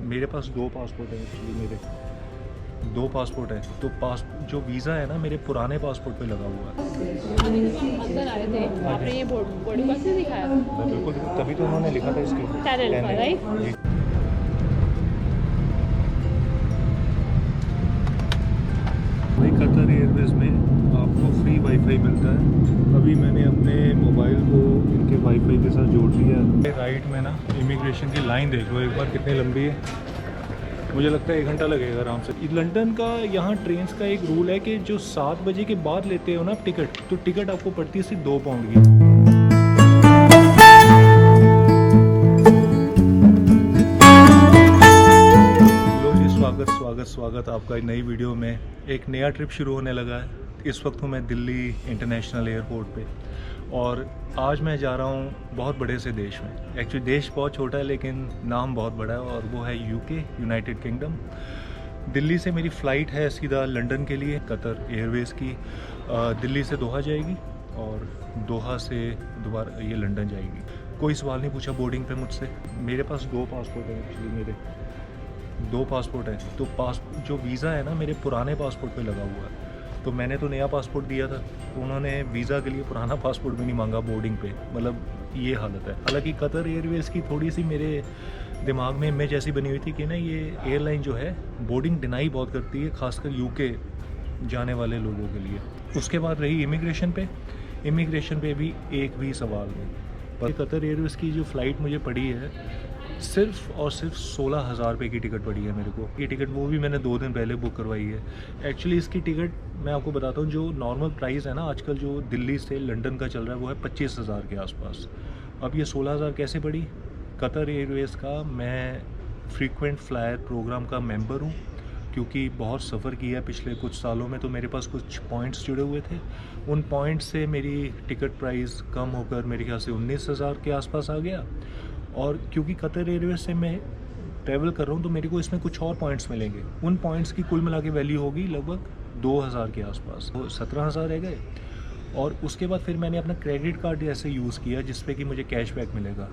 मेरे पास दो पासपोर्ट है एक्चुअली, मेरे दो पासपोर्ट है। तो जो वीज़ा है ना मेरे पुराने पासपोर्ट पे लगा हुआ है। अंदर आए थे आपने ये बोर्डिंग पास नहीं दिखाया था? बिल्कुल, तभी तो उन्होंने लिखा था इसके 10 अल्फा, राइट? जी। भाई कतर एयरवेज में आपको फ्री वाईफाई मिलता है। अभी मैंने अपने मोबाइल को इनके वाईफाई के साथ जोड़ दिया है। राइट में ना इमिग्रेशन की लाइन देख लो एक बार कितनी लंबी है। मुझे लगता है 1 घंटा लगेगा आराम से। लंदन का यहाँ ट्रेन्स का एक रूल है कि जो 7 बजे के बाद लेते हो ना टिकट, तो टिकट आपको पड़ती है सिर्फ 2 पाउंड की। लो जी, स्वागत आपका नई वीडियो में। एक नया ट्रिप शुरू होने लगा है। इस वक्त हूँ मैं दिल्ली इंटरनेशनल एयरपोर्ट पे और आज मैं जा रहा हूँ बहुत बड़े से देश में। एक्चुअली देश बहुत छोटा है लेकिन नाम बहुत बड़ा है और वो है यूके, यूनाइटेड किंगडम। दिल्ली से मेरी फ़्लाइट है सीधा लंदन के लिए, कतर एयरवेज़ की। दिल्ली से दोहा जाएगी और दोहा से दोबारा ये लंदन जाएगी। कोई सवाल नहीं पूछा बोर्डिंग पे मुझसे। मेरे पास 2 पासपोर्ट है एक्चुअली, मेरे 2 पासपोर्ट है। तो जो वीज़ा है ना मेरे पुराने पासपोर्ट पे लगा हुआ है। तो मैंने तो नया पासपोर्ट दिया था, तो उन्होंने वीज़ा के लिए पुराना पासपोर्ट भी नहीं मांगा बोर्डिंग पे। मतलब ये हालत है। हालांकि कतर एयरवेज़ की थोड़ी सी मेरे दिमाग में इमेज ऐसी बनी हुई थी कि ना ये एयरलाइन जो है बोर्डिंग डिनाई बहुत करती है, खासकर यूके जाने वाले लोगों के लिए। उसके बाद रही इमिग्रेशन पे भी एक भी सवाल नहीं। पर कतर एयरवेज़ की जो फ़्लाइट मुझे पड़ी है सिर्फ और सिर्फ 16,000 रुपये की टिकट पड़ी है मेरे को। ये टिकट वो भी मैंने 2 दिन पहले बुक करवाई है। एक्चुअली इसकी टिकट मैं आपको बताता हूँ, जो नॉर्मल प्राइस है ना आजकल जो दिल्ली से लंदन का चल रहा है वो है 25,000 के आसपास। अब ये 16,000 कैसे पड़ी? कतर एयरवेज़ का मैं फ्रीक्वेंट फ्लायर प्रोग्राम का मेंबर हूँ, क्योंकि बहुत सफ़र किया पिछले कुछ सालों में। तो मेरे पास कुछ पॉइंट्स जुड़े हुए थे। उन पॉइंट्स से मेरी टिकट प्राइस कम होकर मेरे ख्याल से 19,000 के आसपास आ गया। और क्योंकि कतर एयरवेज़ से मैं ट्रैवल कर रहा हूँ तो मेरे को इसमें कुछ और पॉइंट्स मिलेंगे। उन पॉइंट्स की कुल मिला के वैल्यू होगी लगभग 2,000 के आसपास, वो 17,000 रह गए। और उसके बाद फिर मैंने अपना क्रेडिट कार्ड ऐसे यूज़ किया जिस पे कि मुझे कैशबैक मिलेगा।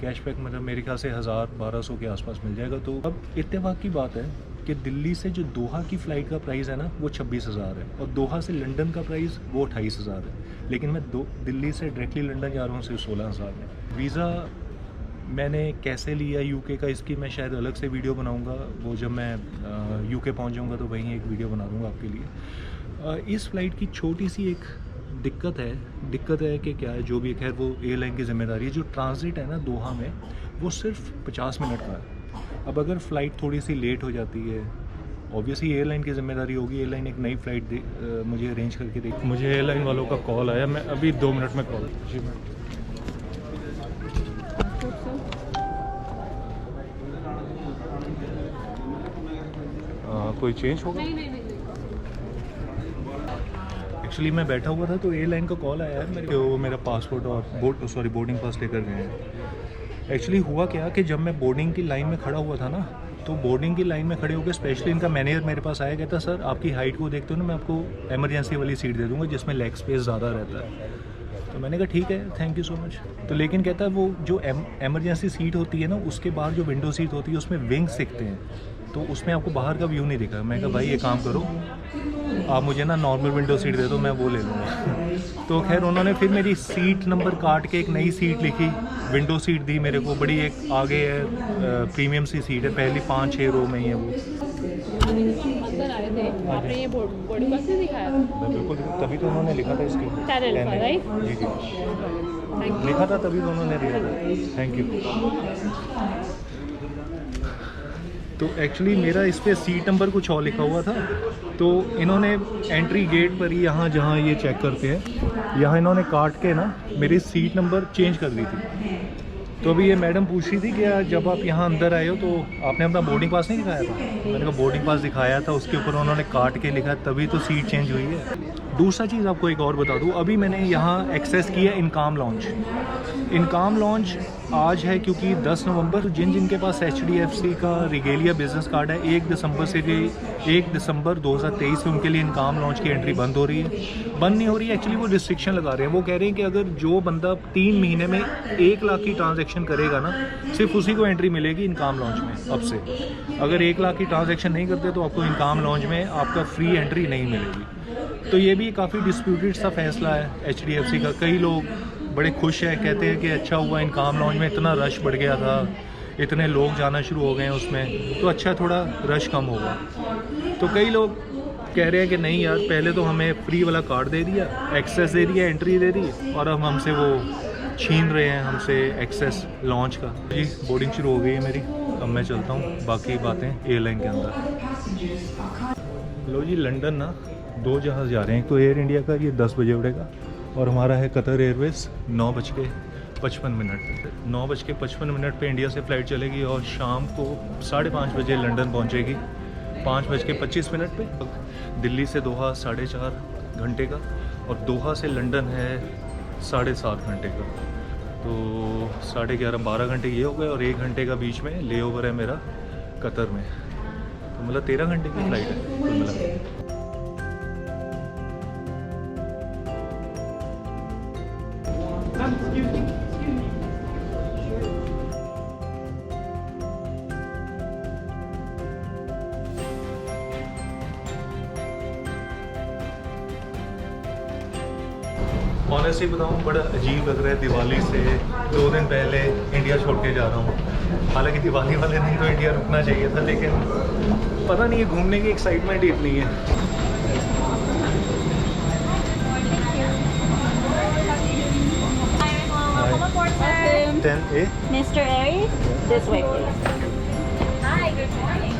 कैशबैक मतलब मेरे ख्याल से 1,000-1,200 के आसपास मिल जाएगा। तो अब इत्तेफाक की बात है कि दिल्ली से जो दोहा की फ़्लाइट का प्राइस है ना वो 26,000 है और दोहा से लंदन का प्राइस वो 28,000 है। लेकिन मैं दिल्ली से डायरेक्टली लंदन जा रहा हूँ सिर्फ 16,000 में। वीज़ा मैंने कैसे लिया यूके का, इसकी मैं शायद अलग से वीडियो बनाऊंगा। वो जब मैं यूके पहुंच जाऊंगा तो वहीं एक वीडियो बना दूंगा आपके लिए। इस फ़्लाइट की छोटी सी एक दिक्कत है कि क्या है, जो भी खैर वो एयरलाइन की ज़िम्मेदारी है। जो ट्रांजिट है ना दोहा में वो सिर्फ 50 मिनट का है। अब अगर फ़्लाइट थोड़ी सी लेट हो जाती है, ऑब्वियसली एयरलाइन की ज़िम्मेदारी होगी। एयरलाइन एक नई फ़्लाइट मुझे अरेंज करके दे। मुझे एयरलाइन वालों का कॉल आया, मैं अभी 2 मिनट में कॉल। जी मैम, कोई चेंज होगा? नहीं। एक्चुअली मैं बैठा हुआ था तो एयरलाइन का कॉल आया है मेरे को। वो मेरा पासपोर्ट और बोर्डिंग पास लेकर गए हैं। एक्चुअली हुआ क्या कि जब मैं बोर्डिंग की लाइन में खड़ा हुआ था ना, तो बोर्डिंग की लाइन में खड़े होकर स्पेशली इनका मैनेजर मेरे पास आया, कहता सर आपकी हाइट को देखते हो ना मैं आपको एमरजेंसी वाली सीट दे दूँगा जिसमें लेग स्पेस ज़्यादा रहता है। तो मैंने कहा ठीक है, थैंक यू सो मच। तो लेकिन कहता है वो जो एमरजेंसी सीट होती है ना उसके बाहर जो विंडो सीट होती है उसमें विंग्स दिखते हैं, तो उसमें आपको बाहर का व्यू नहीं दिखा। मैं कहा भाई ये काम करो, आप मुझे ना नॉर्मल विंडो सीट दे दो, मैं वो ले लूँगा। तो खैर उन्होंने फिर मेरी सीट नंबर काट के एक नई सीट लिखी, विंडो सीट दी मेरे को। बड़ी एक आगे है, प्रीमियम सी सीट है, पहली 5-6 रो में ही है वो। अंदर आए थे आपने ये बोर्डिंग पास नहीं दिखाया था? बिल्कुल, तभी तो उन्होंने लिखा था इसके 10 अल्फा, राइट? जी लिखा था, तभी तो उन्होंने दिया था। Thank you. तो एक्चुअली मेरा इस पर सीट नंबर कुछ और लिखा हुआ था, तो इन्होंने एंट्री गेट पर ही यहाँ जहाँ ये चेक करते हैं यहाँ इन्होंने काट के ना मेरी सीट नंबर चेंज कर दी थी। तो अभी ये मैडम पूछ रही थी कि जब आप यहाँ अंदर आए हो तो आपने अपना बोर्डिंग पास नहीं दिखाया था? मैंने कहा बोर्डिंग पास दिखाया था, उसके ऊपर उन्होंने काट के लिखा तभी तो सीट चेंज हुई है। दूसरा चीज़ आपको एक और बता दूँ, अभी मैंने यहाँ एक्सेस किया इनकाम लॉन्च आज है, क्योंकि 10 नवंबर जिनके पास HDFC का रिगेलिया बिजनेस कार्ड है 1 दिसंबर 2023 से उनके लिए इनकाम लॉन्च की एंट्री बंद नहीं हो रही है। एक्चुअली वो रिस्ट्रिक्शन लगा रहे हैं। वो कह रहे हैं कि अगर जो बंदा 3 महीने में 1 लाख की ट्रांजैक्शन ट्रांजैक्शन करेगा ना, सिर्फ उसी को एंट्री मिलेगी इनकाम लॉन्च में। अब से अगर 1 लाख की ट्रांजैक्शन नहीं करते तो आपको इनकाम लॉन्च में आपका फ्री एंट्री नहीं मिलेगी। तो ये भी काफ़ी डिस्प्यूटेड सा फैसला है HDFC का। कई लोग बड़े खुश हैं, कहते हैं कि अच्छा हुआ इनकाम लॉन्च में इतना रश बढ़ गया था, इतने लोग जाना शुरू हो गए हैं उसमें, तो अच्छा थोड़ा रश कम होगा। तो कई लोग कह रहे हैं कि नहीं यार, पहले तो हमें फ्री वाला कार्ड दे दिया, एक्सेस दे दिया, एंट्री दे दी, और अब हमसे वो छीन रहे हैं हमसे एक्सेस लॉन्च का। जी बोर्डिंग शुरू हो गई है मेरी, अब मैं चलता हूँ बाकी बातें एयरलाइन के अंदर। लो जी, लंदन ना 2 जहाज़ जा रहे हैं। एक तो एयर इंडिया का, ये 10 बजे उड़ेगा, और हमारा है कतर एयरवेज़ 9:55 पे। 9:55 पे इंडिया से फ़्लाइट चलेगी और शाम को 5:30 बजे लंदन पहुँचेगी 5:25 पे। दिल्ली से दोहा 4.5 घंटे का, और दोहा से लंदन है 7.5 घंटे का। तो 11:30 12 घंटे ये हो गए, और 1 घंटे का बीच में ले ओवर है मेरा कतर में। तो मतलब 13 घंटे की फ़्लाइट है कुल मिला के। ऑनेस्टली बताऊँ, बड़ा अजीब लग रहा है दिवाली से 2 दिन पहले इंडिया छोड़ के जा रहा हूँ। हालांकि दिवाली वाले नहीं तो इंडिया रुकना चाहिए था, लेकिन पता नहीं है, घूमने की एक्साइटमेंट ही इतनी है। Awesome. 10A Mr. Airy, this way please. Hi, good morning.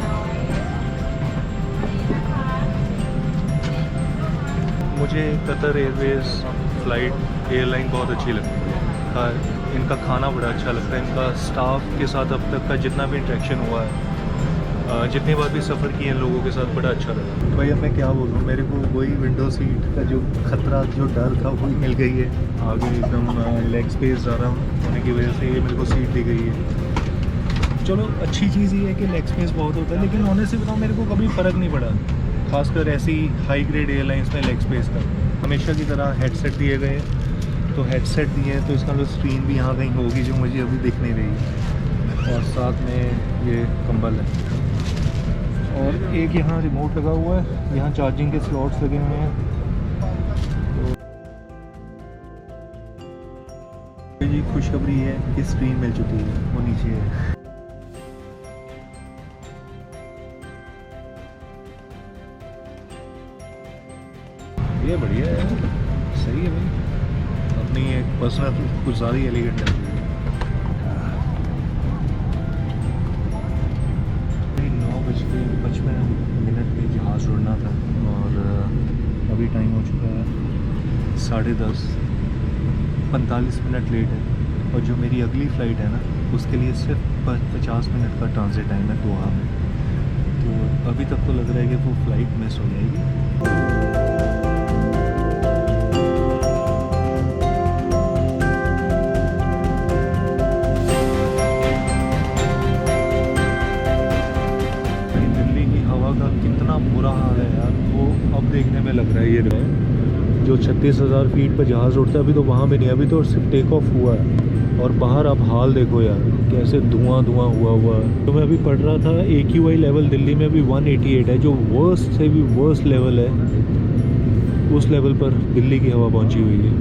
मुझे कतर एयरवेज़ फ़्लाइट एयरलाइन बहुत अच्छी लगती है। इनका खाना बड़ा अच्छा लगता है, इनका स्टाफ के साथ अब तक का जितना भी इंटरेक्शन हुआ है, जितनी बार भी सफ़र किए हैं लोगों के साथ, बड़ा अच्छा लगा। भाई अब मैं क्या बोलूँ, मेरे को वही विंडो सीट का जो खतरा, जो डर था, वही मिल गई है। आगे एकदम लेग स्पेस ज़्यादा होने की वजह से ये मेरे को सीट दी गई है। चलो अच्छी चीज़ ये है कि लेग स्पेस बहुत होता है, लेकिन ऑनेस्टली बताऊँ मेरे को कभी फ़र्क नहीं पड़ा, खासकर ऐसी हाई ग्रेड एयरलाइंस में लेग स्पेस का। हमेशा की तरह हेडसेट दिए गए हैं, तो हेडसेट दिए हैं तो इसका मतलब स्क्रीन भी यहाँ कहीं होगी जो मुझे अभी दिख नहीं रही, और साथ में ये कंबल है, और एक यहाँ रिमोट लगा हुआ है, यहाँ चार्जिंग के स्लॉट्स लगे हुए हैं। तो जी खुशखबरी है कि स्क्रीन मिल चुकी है, वो नीचे है। ये बढ़िया है, सही है भाई, अपनी एक पर्सनल कुछ ज़्यादा ही एलिगेंट है। 9:55 पे जहाज़ उड़ना था, और अभी टाइम हो चुका है 10:30, 45 मिनट लेट है। और जो मेरी अगली फ़्लाइट है ना, उसके लिए सिर्फ 50 मिनट का ट्रांजिट टाइम है दोहा में। तो अभी तक तो लग रहा है कि वो फ़्लाइट मिस हो जाएगी। कितना बुरा हाल है यार, वो अब देखने में लग रहा है। ये जो 36,000 फीट पर जहाज़ उड़ता है, अभी तो वहाँ भी नहीं, अभी तो सिर्फ टेक ऑफ हुआ है, और बाहर अब हाल देखो यार, कैसे धुआं हुआ है। तो मैं अभी पढ़ रहा था AQI लेवल दिल्ली में अभी 188 है, जो वर्स्ट से भी वर्स्ट लेवल है, उस लेवल पर दिल्ली की हवा पहुँची हुई है।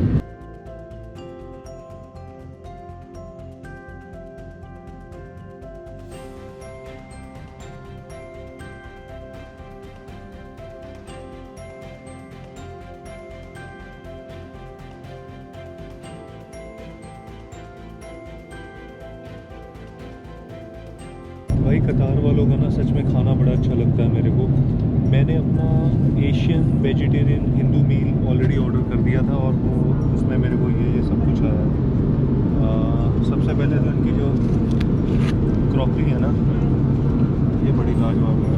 भाई कतार वालों का ना सच में खाना बड़ा अच्छा लगता है मेरे को। मैंने अपना एशियन वेजिटेरियन हिंदू मील ऑलरेडी ऑर्डर कर दिया था, और वो उसमें मेरे को ये सब कुछ आया। सबसे पहले तो इनकी जो क्रॉकरी है ना, ये बड़ी लाजवाब है।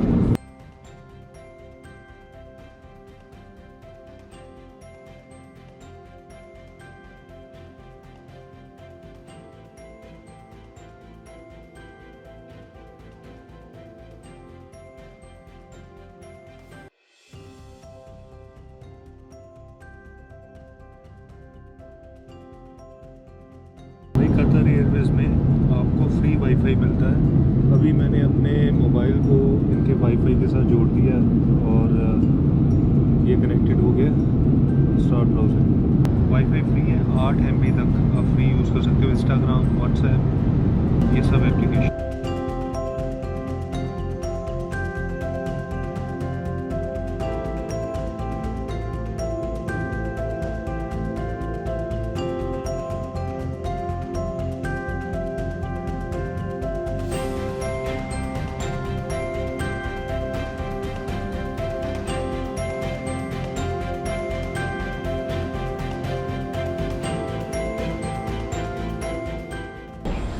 कतर एयरवेज़ में वाईफाई मिलता है। अभी मैंने अपने मोबाइल को इनके वाईफाई के साथ जोड़ दिया और ये कनेक्टेड हो गया। Start browsing. वाईफाई फ्री है, 8 MB तक आप फ्री यूज़ कर सकते हो। इंस्टाग्राम, व्हाट्सएप, ये सब एप्लीकेशन।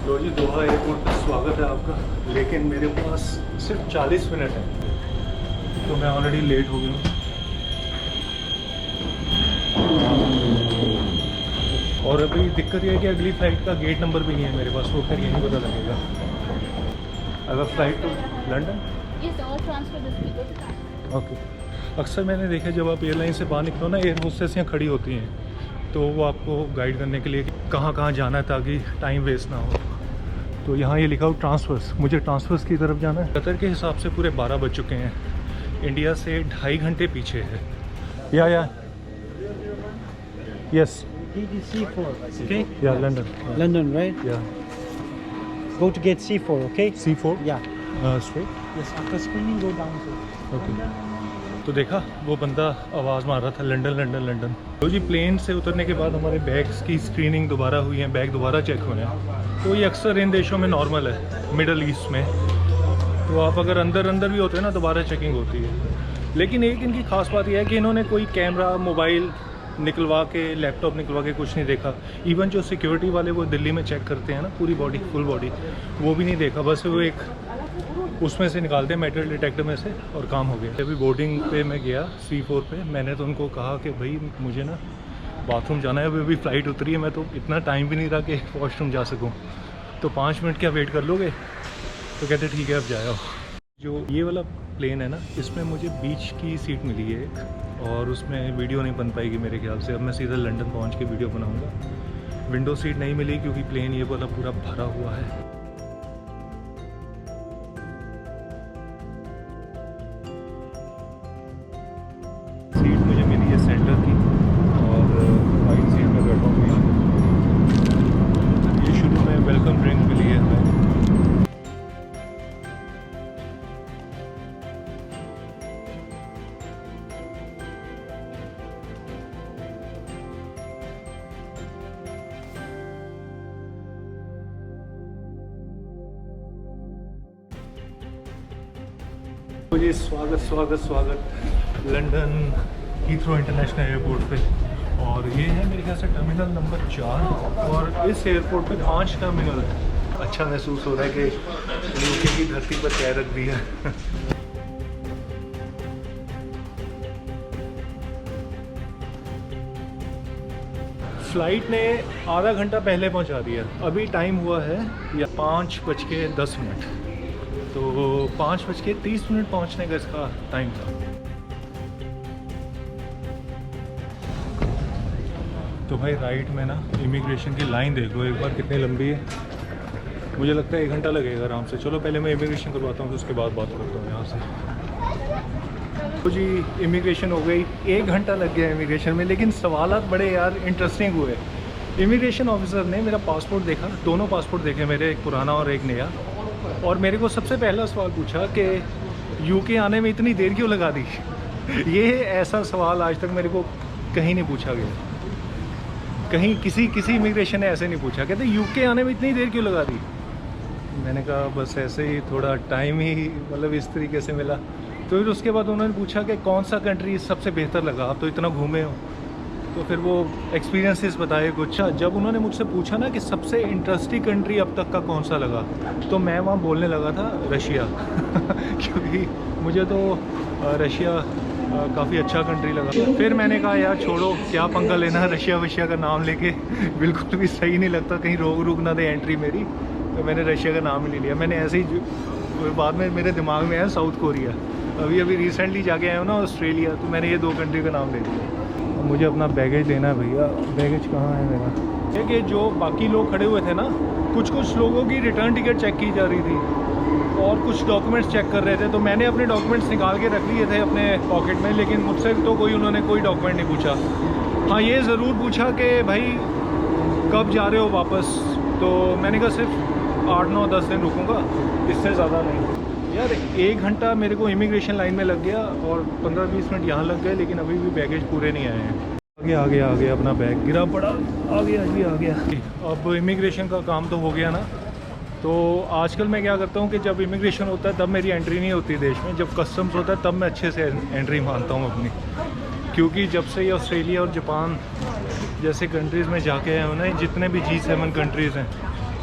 लो जी, दोहा एयरपोर्ट पर स्वागत है आपका। लेकिन मेरे पास सिर्फ 40 मिनट है, तो मैं ऑलरेडी लेट हो गया हूँ। और अभी दिक्कत ये है कि अगली फ़्लाइट का गेट नंबर भी नहीं है मेरे पास, वो फिर यहीं पता लगेगा। अगर flight to London. Yes, all transfer this people to transfer. Okay. अक्सर मैंने देखा जब आप एयरलाइन से बाहर निकलो ना, एयर होस्टेस यहाँ खड़ी होती हैं, तो वो आपको गाइड करने के लिए कहाँ कहाँ जाना है ताकि टाइम वेस्ट ना हो। तो यहाँ ये लिखा हो ट्रांसफ़र्स। मुझे ट्रांसफ़र्स की तरफ जाना है। कतर के हिसाब से पूरे 12 बज चुके हैं, इंडिया से 2.5 घंटे पीछे है। या यस C4. Okay? या लंदन। London, right? या Go to gate C4, okay? C4 Yeah. Straight. Yes, after screening, go down to. Okay. तो देखा वो बंदा आवाज़ मार रहा था लंदन लंदन लंदन। तो जी प्लेन से उतरने के बाद हमारे बैग्स की स्क्रीनिंग दोबारा हुई है, बैग दोबारा चेक हुए हैं। तो ये अक्सर इन देशों में नॉर्मल है, मिडल ईस्ट में। तो आप अगर अंदर भी होते हैं ना, दोबारा चेकिंग होती है। लेकिन एक इनकी ख़ास बात यह है कि इन्होंने कोई कैमरा, मोबाइल निकलवा के, लैपटॉप निकलवा के कुछ नहीं देखा। इवन जो सिक्योरिटी वाले वो दिल्ली में चेक करते हैं ना पूरी बॉडी, फुल बॉडी, वो भी नहीं देखा। बस वो एक उसमें से निकालते हैं मेटल डिटेक्टर में से और काम हो गया। अभी बोर्डिंग पे मैं गया C4 पे, मैंने तो उनको कहा कि भाई मुझे ना बाथरूम जाना है। अभी फ़्लाइट उतरी है, मैं तो इतना टाइम भी नहीं रहा कि वॉशरूम जा सकूं। तो 5 मिनट क्या वेट कर लोगे? तो कहते ठीक है अब जाओ। जो ये वाला प्लेन है ना, इसमें मुझे बीच की सीट मिली है एक, और उसमें वीडियो नहीं बन पाएगी मेरे ख्याल से। अब मैं सीधा लंदन पहुँच के वीडियो बनाऊँगा। विंडो सीट नहीं मिली क्योंकि प्लेन ये वाला पूरा भरा हुआ है। सीट मुझे मिली है सेंटर की और वाइट सीट में बैठा हूँ। ये शुरू में वेलकम ड्रिंक मिली है हमें। तो जी स्वागत स्वागत स्वागत लंदन हीथ्रो इंटरनेशनल एयरपोर्ट पे। और ये है मेरे ख्याल से टर्मिनल नंबर 4, और इस एयरपोर्ट पे 5 टर्मिनल है। अच्छा महसूस हो रहा है कि यूके की धरती पर पैर रख दिया। फ़्लाइट ने आधा घंटा पहले पहुंचा दिया। अभी टाइम हुआ है या 5:10। तो 5:30 पहुंचने का इसका टाइम था। तो भाई राइट में ना इमिग्रेशन की लाइन देख लो एक बार कितनी लंबी है। मुझे लगता है 1 घंटा लगेगा आराम से। चलो पहले मैं इमिग्रेशन करवाता हूँ, तो उसके बाद बात करता हूँ यहाँ से। तो जी इमिग्रेशन हो गई, 1 घंटा लग गया इमिग्रेशन में। लेकिन सवालात बड़े यार इंटरेस्टिंग हुए। इमिग्रेशन ऑफिसर ने मेरा पासपोर्ट देखा, दोनों पासपोर्ट देखे मेरे, एक पुराना और एक नया। और मेरे को सबसे पहला सवाल पूछा कि यूके आने में इतनी देर क्यों लगा दी। ये ऐसा सवाल आज तक मेरे को कहीं नहीं पूछा गया, कहीं किसी इमिग्रेशन ने ऐसे नहीं पूछा। कहते यूके आने में इतनी देर क्यों लगा दी। मैंने कहा बस ऐसे ही थोड़ा टाइम ही मतलब इस तरीके से मिला। तो फिर उसके बाद उन्होंने पूछा कि कौन सा कंट्री सबसे बेहतर लगा, आप तो इतना घूमे हो। तो फिर वो एक्सपीरियंसेस बताए कुछ। जब उन्होंने मुझसे पूछा ना कि सबसे इंटरेस्टिंग कंट्री अब तक का कौन सा लगा, तो मैं वहाँ बोलने लगा था रशिया। क्योंकि मुझे तो रशिया काफ़ी अच्छा कंट्री लगा। फिर मैंने कहा यार छोड़ो, क्या पंगा लेना रशिया वशिया का नाम लेके, बिल्कुल भी सही नहीं लगता, कहीं रोक ना दे एंट्री मेरी। तो मैंने रशिया का नाम ही नहीं लिया। मैंने ऐसे ही बाद में मेरे दिमाग में है साउथ कोरिया। अभी रिसेंटली जाके आया हूँ ना ऑस्ट्रेलिया, तो मैंने ये 2 कंट्री का नाम ले दिया। मुझे अपना बैगेज लेना है भैया। बैगेज कहाँ है मेरा? है कि जो बाकी लोग खड़े हुए थे ना, कुछ लोगों की रिटर्न टिकट चेक की जा रही थी और कुछ डॉक्यूमेंट्स चेक कर रहे थे। तो मैंने अपने डॉक्यूमेंट्स निकाल के रख लिए थे अपने पॉकेट में, लेकिन मुझसे तो उन्होंने कोई डॉक्यूमेंट नहीं पूछा। हाँ, ये ज़रूर पूछा कि भाई कब जा रहे हो वापस। तो मैंने कहा सिर्फ 8, 9, 10 दिन रुकूँगा, इससे ज़्यादा नहीं। यार 1 घंटा मेरे को इमिग्रेशन लाइन में लग गया और 15-20 मिनट यहाँ लग गए, लेकिन अभी भी बैगेज पूरे नहीं आए हैं। आ गया अपना बैग गिरा पड़ा, आ गया। अब इमिग्रेशन का काम तो हो गया ना। तो आजकल मैं क्या करता हूँ कि जब इमिग्रेशन होता है तब मेरी एंट्री नहीं होती देश में, जब कस्टम्स होता है तब मैं अच्छे से एंट्री मानता हूँ अपनी। क्योंकि जब से ये ऑस्ट्रेलिया और जापान जैसे कंट्रीज़ में जाके आए हो ना, जितने भी G7 कंट्रीज़ हैं,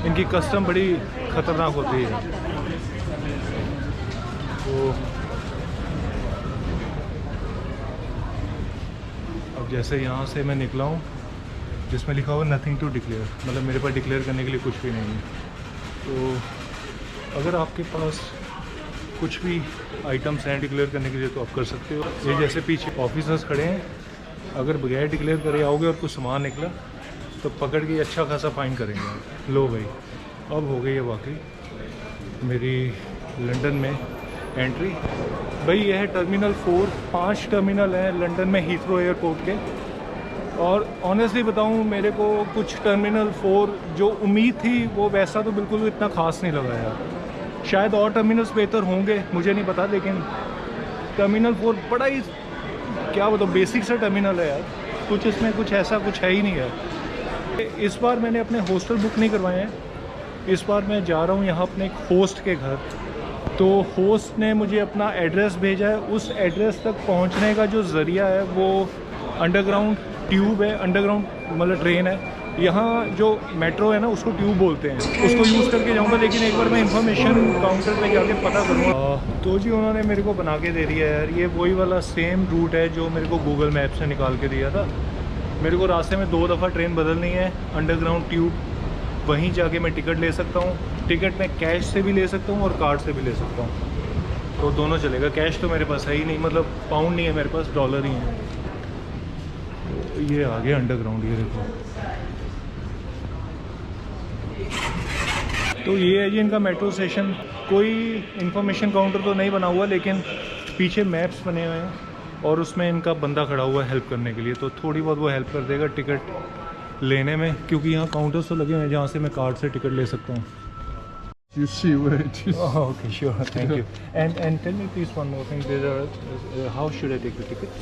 इनकी कस्टम बड़ी ख़तरनाक होती है। तो अब जैसे यहाँ से मैं निकला हूँ, जिसमें लिखा हुआ नथिंग टू डिक्लेयर, मतलब मेरे पास डिक्लेयर करने के लिए कुछ भी नहीं है। तो अगर आपके पास कुछ भी आइटम्स हैं डिक्लेयर करने के लिए तो आप कर सकते हो। ये जैसे पीछे ऑफिसर्स खड़े हैं, अगर बगैर डिक्लेयर करे आओगे और कुछ सामान निकला तो पकड़ के अच्छा खासा फाइन करेंगे। लो भाई, अब हो गई है वाकई मेरी लंदन में एंट्री। भाई यह है टर्मिनल 4, 5 टर्मिनल हैं लंदन में हीथ्रो एयरपोर्ट के। और ऑनेस्टली बताऊं, मेरे को कुछ टर्मिनल 4 जो उम्मीद थी वो वैसा तो बिल्कुल इतना ख़ास नहीं लगा यार। शायद और टर्मिनल्स बेहतर होंगे, मुझे नहीं पता, लेकिन टर्मिनल 4 बड़ा ही क्या बताऊँ बेसिक सा टर्मिनल है यार। कुछ इसमें कुछ ऐसा कुछ है ही नहीं है। इस बार मैंने अपने हॉस्टल बुक नहीं करवाए हैं, इस बार मैं जा रहा हूँ यहाँ अपने एक होस्ट के घर। तो होस्ट ने मुझे अपना एड्रेस भेजा है, उस एड्रेस तक पहुँचने का जो ज़रिया है वो अंडरग्राउंड ट्यूब है, अंडरग्राउंड मतलब ट्रेन है। यहाँ जो मेट्रो है ना उसको ट्यूब बोलते हैं, उसको यूज़ करके जाऊँगा। लेकिन एक बार मैं इंफॉर्मेशन काउंटर पे जाके पता करूँगा। तो जी उन्होंने मेरे को बना के दे दिया है यार, ये वही वाला सेम रूट है जो मेरे को गूगल मैप से निकाल के दिया था। मेरे को रास्ते में 2 दफ़ा ट्रेन बदलनी है, अंडरग्राउंड ट्यूब, वहीं जाके मैं टिकट ले सकता हूँ। टिकट मैं कैश से भी ले सकता हूँ और कार्ड से भी ले सकता हूँ, तो दोनों चलेगा। कैश तो मेरे पास है ही नहीं, मतलब पाउंड नहीं है मेरे पास, डॉलर ही है। तो ये आ गया अंडरग्राउंड, ये देखो। तो ये है जी इनका मेट्रो स्टेशन। कोई इंफॉर्मेशन काउंटर तो नहीं बना हुआ, लेकिन पीछे मैप्स बने हुए हैं और उसमें इनका बंदा खड़ा हुआ है हेल्प करने के लिए। तो थोड़ी बहुत वो हेल्प कर देगा टिकट लेने में, क्योंकि यहाँ काउंटर्स तो लगे हुए हैं जहाँ से मैं कार्ड से टिकट ले सकता हूँ। You see where it is. Oh, okay, sure, thank you. And tell me please one more thing. There are how should I take the tickets?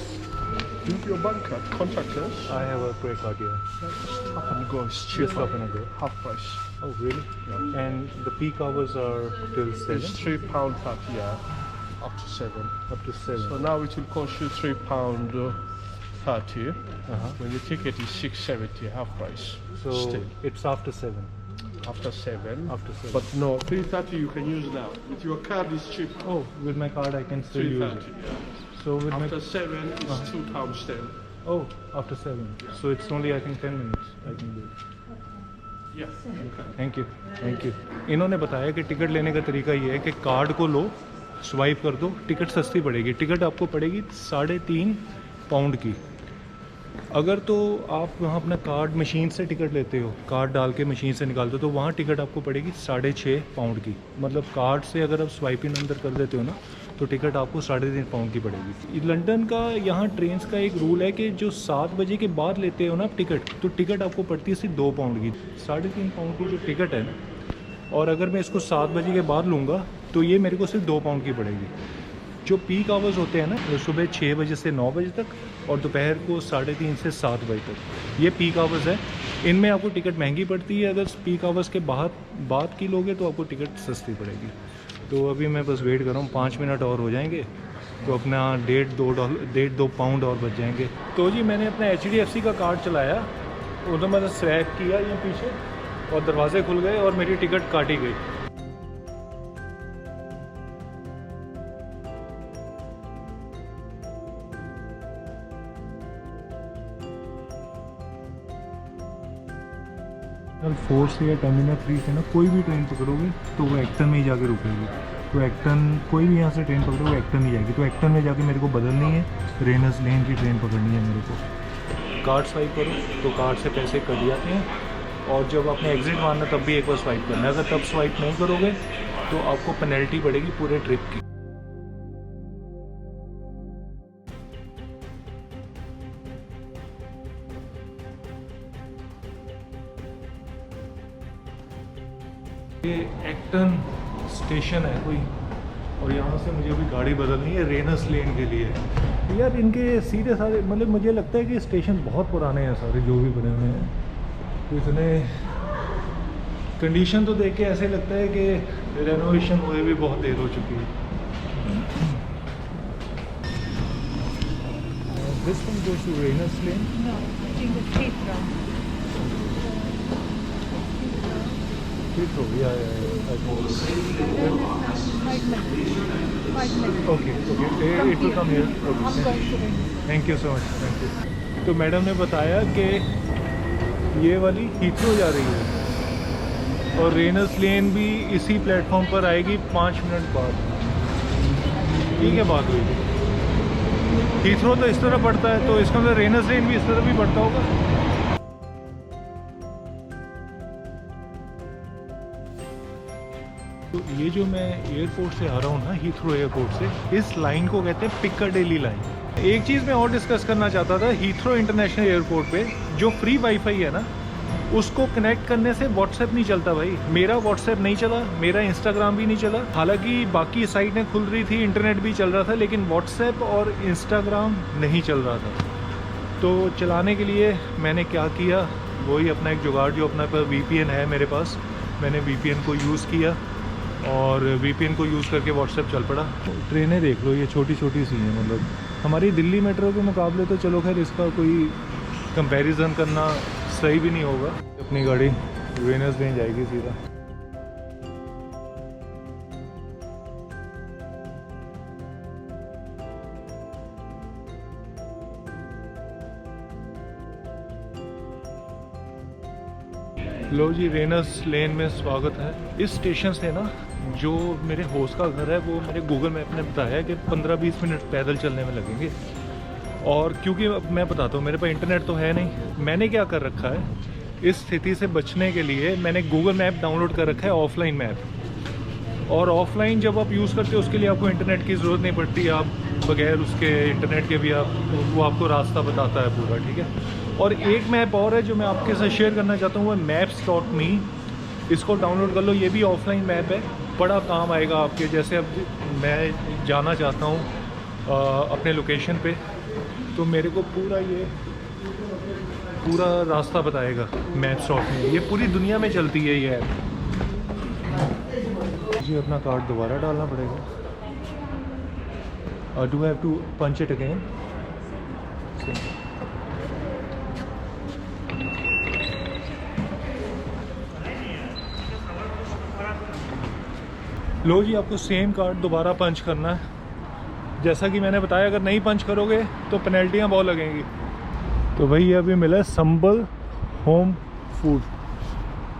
Do you have your bank card? Contact us. I have a credit card here. Just tap and go. It's Just cheaper. up and go. Half price. Oh, really? Yeah. And the peak hours are till 7? It's £3.30, yeah, up to 7. Up to 7. So now it will cost you £3.30. When the ticket is £6.70, half price. So Still. it's after 7. After 7. After 7. But no, £3.30 you can use now. With your card is cheap. Oh, with my card I can still use it. £3.30, yeah. So with After my 7 it's £2.10. oh, after 7. So it's only I think 10 minutes I can do it. Yeah. Thank you. इन्होंने बताया कि ticket लेने का तरीका ये है कि card को लो, स्वाइप कर दो, टिकट सस्ती पड़ेगी। टिकट आपको पड़ेगी 3.5 पाउंड की। अगर तो आप वहाँ अपना कार्ड मशीन से टिकट लेते हो, कार्ड डाल के मशीन से निकालते हो, तो वहाँ टिकट आपको पड़ेगी 6.5 पाउंड की। मतलब कार्ड से अगर आप स्वाइप इन अंदर कर देते हो ना, तो टिकट आपको 3.5 पाउंड की पड़ेगी। लंदन का यहाँ ट्रेन्स का एक रूल है कि जो 7 बजे के बाद लेते हो ना आप टिकट, तो टिकट आपको पड़ती है सिर्फ 2 पाउंड की। 3.5 पाउंड की जो टिकट है ना, और अगर मैं इसको 7 बजे के बाद लूँगा तो ये मेरे को सिर्फ 2 पाउंड की पड़ेगी। जो पीक आवर्स होते हैं ना, वो सुबह 6 बजे से 9 बजे तक और दोपहर को 3:30 से 7 बजे तक, ये पीक आवर्स है। इनमें आपको टिकट महंगी पड़ती है, अगर पीक आवर्स के बाद की लोगे तो आपको टिकट सस्ती पड़ेगी। तो अभी मैं बस वेट कर रहा हूँ, 5 मिनट और हो जाएंगे तो अपना 1.5-2 पाउंड और बच जाएंगे। तो जी मैंने अपना HDFC का कार्ड चलाया, उधर मैंने स्वैप किया ये पीछे और दरवाजे खुल गए और मेरी टिकट काटी गई। टर्मिनल 4 से या टर्मिनल 3 से ना कोई भी ट्रेन पकड़ोगे तो वो एक्टन में ही जाके रुकेगी। तो एक्टन कोई भी यहाँ से ट्रेन पकड़ोगे एक्टन ही जाएगी। तो एक्टन में जाके मेरे को बदलनी है, रेनर्स लेन की ट्रेन पकड़नी है मेरे को। कार्ड स्वाइप करो तो कार्ड से पैसे कट जाते हैं और जब आपने एग्जिट मारना तब भी एक बार स्वाइप करना है। अगर तब स्वाइप नहीं करोगे तो आपको पेनल्टी पड़ेगी पूरे ट्रिप की। ये एक्टन स्टेशन है कोई, और यहाँ से मुझे अभी गाड़ी बदलनी है रेनस लेन के लिए। यार इनके सीधे सारे मतलब मुझे लगता है कि स्टेशन बहुत पुराने हैं सारे जो भी बने हुए हैं। तो इतने कंडीशन तो देख के ऐसे लगता है कि रेनोवेशन हुए भी बहुत देर हो चुकी है। This one goes to rains lane. No, I think it's Heathrow. Heathrow, yeah, I suppose. 5 minutes. 5 minutes. Okay, it will come here. I'm Okay. going to Venice. Thank you so much, thank you. तो madam ने बताया कि ये वाली Heathrow जा रही है और रेनस लेन भी इसी प्लेटफॉर्म पर आएगी 5 मिनट बाद। ठीक है, बात हुई। हीथ्रो तो इस तरह पड़ता है तो इसका मतलब रेनस लेन भी इस तरह भी पड़ता होगा। तो ये जो मैं एयरपोर्ट से आ रहा हूँ ना, हीथ्रो एयरपोर्ट से, इस लाइन को कहते हैं पिकाडेली लाइन। एक चीज़ मैं और डिस्कस करना चाहता था, हीथ्रो इंटरनेशनल एयरपोर्ट पे जो फ्री वाईफाई है ना, उसको कनेक्ट करने से व्हाट्सएप नहीं चलता भाई। मेरा व्हाट्सएप नहीं चला, मेरा इंस्टाग्राम भी नहीं चला। हालांकि बाकी साइटें खुल रही थी, इंटरनेट भी चल रहा था, लेकिन व्हाट्सएप और इंस्टाग्राम नहीं चल रहा था। तो चलाने के लिए मैंने क्या किया, वही अपना एक जुगाड़, जो अपना पर VPN है मेरे पास, मैंने VPN को यूज़ किया और VPN को यूज़ करके व्हाट्सएप चल पड़ा। ट्रेनें देख लो, ये छोटी छोटी सी हैं, मतलब हमारी दिल्ली मेट्रो के मुकाबले तो चलो खैर इसका कोई कंपैरिजन करना सही भी नहीं होगा। अपनी गाड़ी वेनस लेन जाएगी सीधा। लो जी, रेनस लेन में स्वागत है। इस स्टेशन से ना जो मेरे होस्ट का घर है, वो मेरे गूगल मैप ने बताया कि 15-20 मिनट पैदल चलने में लगेंगे। और क्योंकि मैं बताता हूँ, मेरे पास इंटरनेट तो है नहीं, मैंने क्या कर रखा है, इस स्थिति से बचने के लिए मैंने गूगल मैप डाउनलोड कर रखा है, ऑफलाइन मैप। और ऑफलाइन जब आप यूज़ करते हो उसके लिए आपको इंटरनेट की ज़रूरत नहीं पड़ती, आप बगैर उसके इंटरनेट के भी वो आपको रास्ता बताता है पूरा। ठीक है। और एक मैप और है जो मैं आपके साथ शेयर करना चाहता हूँ, वो maps.me। इसको डाउनलोड कर लो, ये भी ऑफलाइन मैप है, बड़ा काम आएगा आपके। जैसे अब मैं जाना चाहता हूँ अपने लोकेशन पे, तो मेरे को पूरा रास्ता बताएगा maps.me। ये पूरी दुनिया में चलती है ये ऐप। मुझे अपना कार्ड दोबारा डालना पड़ेगा। Do have to punch it again? लो जी, आपको सेम कार्ड दोबारा पंच करना है। जैसा कि मैंने बताया, अगर नहीं पंच करोगे तो पेनल्टियाँ बहुत लगेंगी। तो भाई ये अभी मिला है संबल होम फूड,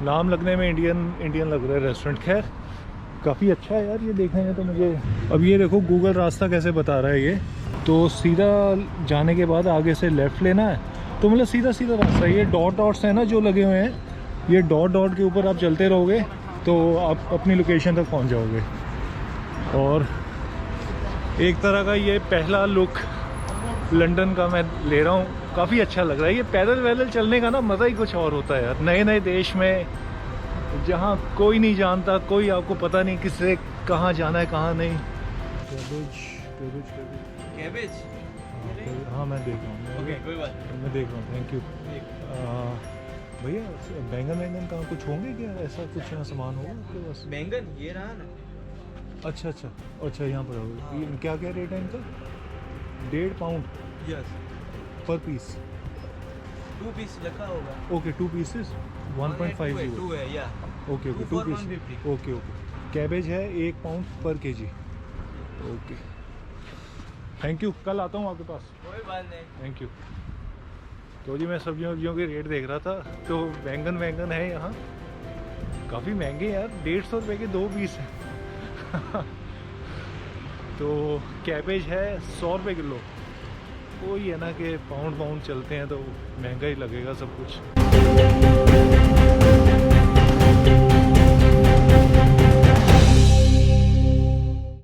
नाम लगने में इंडियन लग रहा है रेस्टोरेंट। खैर काफ़ी अच्छा है यार, ये देखेंगे तो मुझे। अब ये देखो गूगल रास्ता कैसे बता रहा है ये। तो सीधा जाने के बाद आगे से लेफ़्ट लेना है, तो मतलब सीधा रास्ता। ये डॉट्स हैं ना जो लगे हुए हैं, ये डॉट के ऊपर आप चलते रहोगे तो आप अपनी लोकेशन तक पहुंच जाओगे। और एक तरह का ये पहला लुक लंदन का मैं ले रहा हूँ, काफ़ी अच्छा लग रहा है। ये पैदल चलने का ना मज़ा ही कुछ और होता है यार, नए देश में जहाँ कोई नहीं जानता, कोई आपको पता नहीं किससे कहाँ जाना है कहाँ नहीं। कैबेज? हाँ मैं देख रहा हूँ। ओके, कोई बात नहीं। मैं देख रहा हूँ, थैंक यू। भैया बैंगन कहाँ कुछ होंगे क्या, ऐसा कुछ यहाँ सामान होगा आपके पास? बैंगन ये रहा ना। अच्छा यहाँ पर होगा। ये क्या रेट है इनका? 1.5 पाउंड यस, पर पीस? 2 पीस रखा होगा। Okay, 2 pieces 1.50। 2 है या ओके 2 पीस। 150। ओके कैबेज है 1 पाउंड पर केजी। Okay, thank you. कल आता हूँ आपके पास। कोई बात नहीं। Thank you. तो जी मैं सब्जियों के रेट देख रहा था, तो बैंगन है यहाँ काफ़ी महंगे यार, 150 रुपये के 2 पीस हैं। तो कैबेज है 100 रुपये किलो। वही है ना कि पाउंड चलते हैं तो महंगा ही लगेगा सब कुछ।